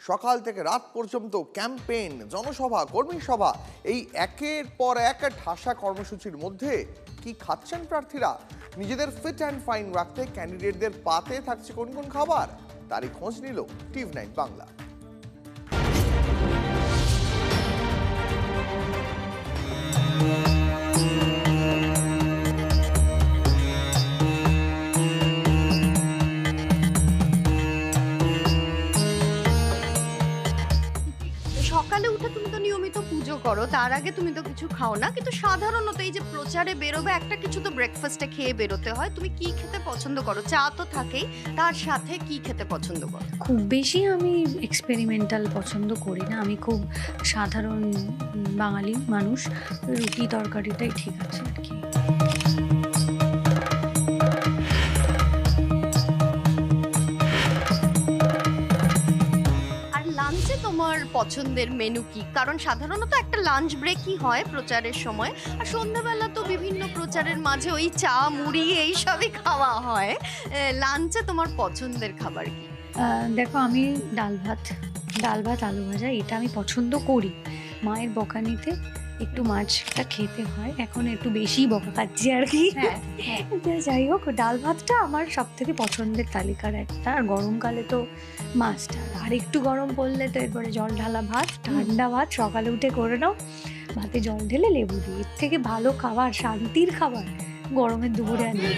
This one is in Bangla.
সকাল থেকে রাত পর্যন্ত ক্যাম্পেইন, জনসভা, কর্মী সভা, এই একের পর এক ঠাসা কর্মসূচির মধ্যে কি খাচ্ছেন প্রার্থীরা? নিজেদের ফিট অ্যান্ড ফাইন রাখতে ক্যান্ডিডেটদের পাতে থাকছে কোন কোন খাবার, তারই খোঁজ নিল TV9 বাংলা। সকালে উঠে তুমি তো নিয়মিত পুজো করো, তার আগে তুমি তো কিছু খাও না, কিন্তু সাধারণত এই যে প্রচারে বেরোবে একটা কিছু তো ব্রেকফাস্টে খেয়ে বেরোতে হয়। তুমি কি খেতে পছন্দ করো? চা তো থাকেই, তার সাথে কি খেতে পছন্দ করো? খুব বেশি আমি এক্সপেরিমেন্টাল পছন্দ করি না। আমি খুব সাধারণ বাঙালি মানুষ, রুটি তরকারিটাই ঠিক আছে আর কি। আর লাঞ্চে তোমার পছন্দের মেনু কি? কারণ সাধারণত একটা লাঞ্চ ব্রেকই হয় প্রচারের সময়, আর সন্ধ্যাবেলা তো বিভিন্ন প্রচারের মাঝে ওই চা মুড়ি এইসবই খাওয়া হয়। লাঞ্চে তোমার পছন্দের খাবার কি? দেখো, আমি ডাল ভাত আলু ভাজা এটা আমি পছন্দ করি। মায়ের বকানিতে একটু মাছটা খেতে হয়, এখন একটু বেশি বকা খাচ্ছি আর কি। তো যাই হোক, ডাল ভাতটা আমার সব থেকে পছন্দের তালিকার একটা। আর গরমকালে তো মাছটা, আর একটু গরম পড়লে তো এরপরে জল ঢালা ভাত, ঠান্ডা ভাত সকালে উঠে করে নাও, ভাতে জল ঢেলে লেবু দিয়ে। এর থেকে ভালো খাবার, শান্তির খাবার গরমের দুপুরে আর নেই।